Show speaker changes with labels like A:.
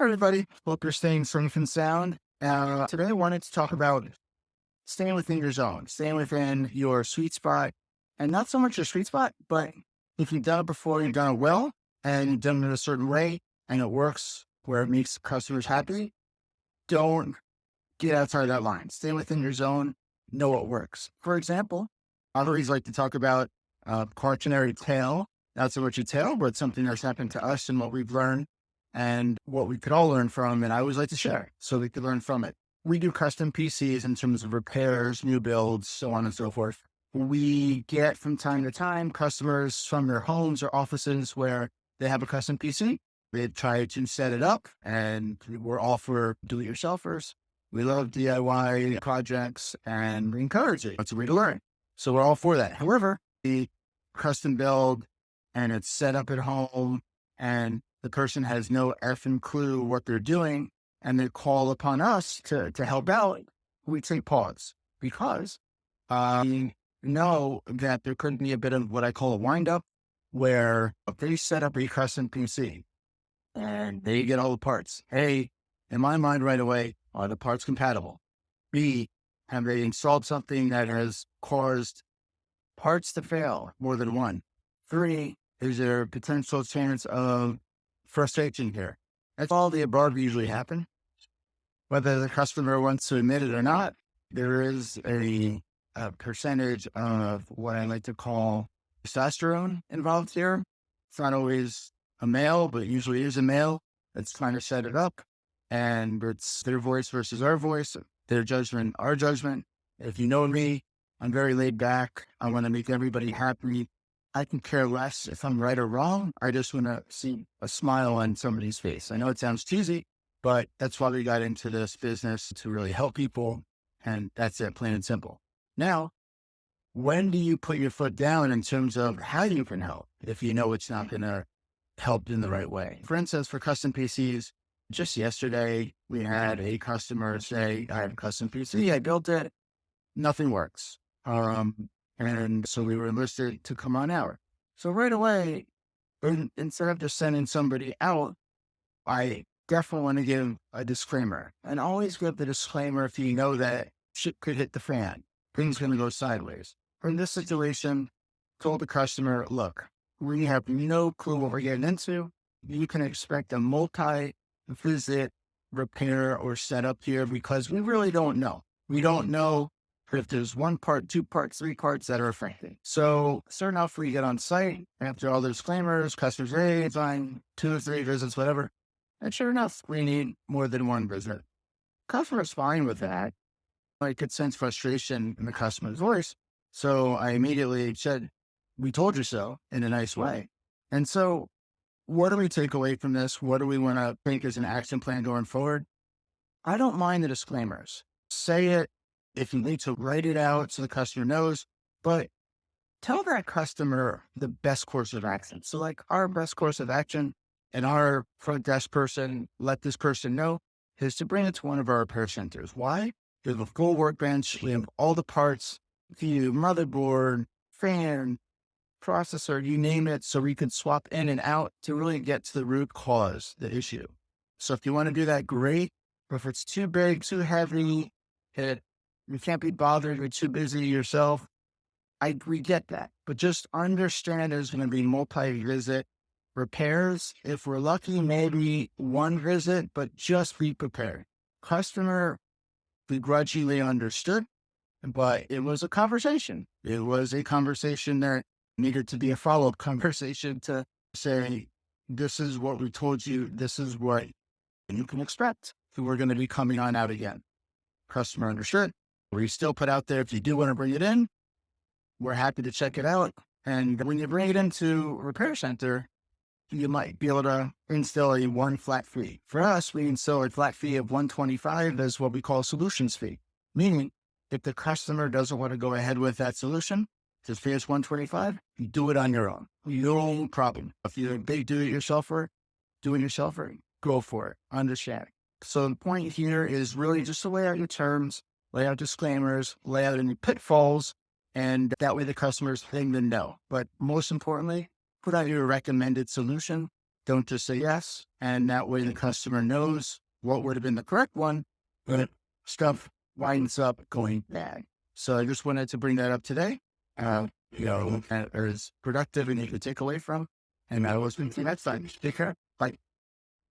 A: Hi, everybody. Hope you're staying safe and sound. Today, I wanted to talk about staying within your zone, staying within your sweet spot, and not so much your sweet spot, but if you've done it before, you've done it well, and you've done it a certain way, and it works where it makes customers happy. Don't get outside that line. Stay within your zone. Know what works. For example, I always like to talk about cautionary tale. Not so much a tale, but something that's happened to us and what we've learned and what we could all learn from. And I always like to share so we could learn from it. We do custom PCs in terms of repairs, new builds, so on and so forth. We get from time to time customers from their homes or offices where they have a custom PC. They try to set it up, and we're all for do-it-yourselfers. We love DIY projects and we encourage it. It's a way to learn. So we're all for that. However, the custom build and it's set up at home and the person has no effing clue what they're doing and they call upon us to help out, we take pause because we know that there could be a bit of what I call a wind up where they set up a custom PC and they get all the parts. A, in my mind right away, are the parts compatible? B, have they installed something that has caused parts to fail more than one? 3, is there a potential chance of frustration here? That's all the above usually happen. Whether the customer wants to admit it or not, there is a percentage of what I like to call testosterone involved here. It's not always a male, but it usually is a male that's trying to set it up. And it's their voice versus our voice, their judgment, our judgment. If you know me, I'm very laid back. I want to make everybody happy. I can care less if I'm right or wrong. I just want to see a smile on somebody's face. I know it sounds cheesy, but that's why we got into this business, to really help people. And that's it, plain and simple. Now, when do you put your foot down in terms of how you can help if you know it's not going to help in the right way? For instance, for custom PCs, just yesterday, we had a customer say, I have a custom PC, I built it, nothing works. And so we were enlisted to come on out. So right away, instead of just sending somebody out, I definitely want to give a disclaimer. And always give the disclaimer if you know that shit could hit the fan, things going to go sideways. In this situation, told the customer, look, we have no clue what we're getting into. You can expect a multi-visit repair or setup here because we really don't know. We don't know if there's one part, two parts, three parts that are affected. So starting off, we get on site after all the disclaimers, customers, hey, it's fine, 2 or 3 visits, whatever. And sure enough, we need more than one visit. Customer's fine with that. I could sense frustration in the customer's voice. So I immediately said, we told you so, in a nice way. And so what do we take away from this? What do we want to think as an action plan going forward? I don't mind the disclaimers. Say it if you need to, write it out so the customer knows, but tell that customer the best course of action. So like our best course of action and our front desk person, let this person know, is to bring it to one of our repair centers. Why? We have a full workbench. We have all the parts, view, motherboard, fan, processor, you name it, so we can swap in and out to really get to the root cause, the issue. So if you want to do that, great. But if it's too big, too heavy, you can't be bothered, you're too busy yourself, we get that. But just understand there's going to be multi-visit repairs. If we're lucky, maybe one visit, but just be prepared. Customer begrudgingly understood, but it was a conversation. It was a conversation that needed to be a follow-up conversation to say, this is what we told you. This is what you can expect. We're going to be coming on out again. Customer understood. We still put out there, if you do want to bring it in, we're happy to check it out. And when you bring it into a repair center, you might be able to install a one flat fee. For us, we install a flat fee of $125 as what we call solutions fee. Meaning, if the customer doesn't want to go ahead with that solution, the fee is $125, you do it on your own. No problem. If you're a big do-it-yourselfer, go for it. Understand. So the point here is really just to lay out your terms, lay out disclaimers, lay out any pitfalls, and that way the customers think to know. But most importantly, put out your recommended solution Don't just say yes. And that way the customer knows what would have been the correct one, but stuff winds up going bad. So I just wanted to bring that up today. That is productive and you can take away from. And I was thinking that's fine. Take care. Bye.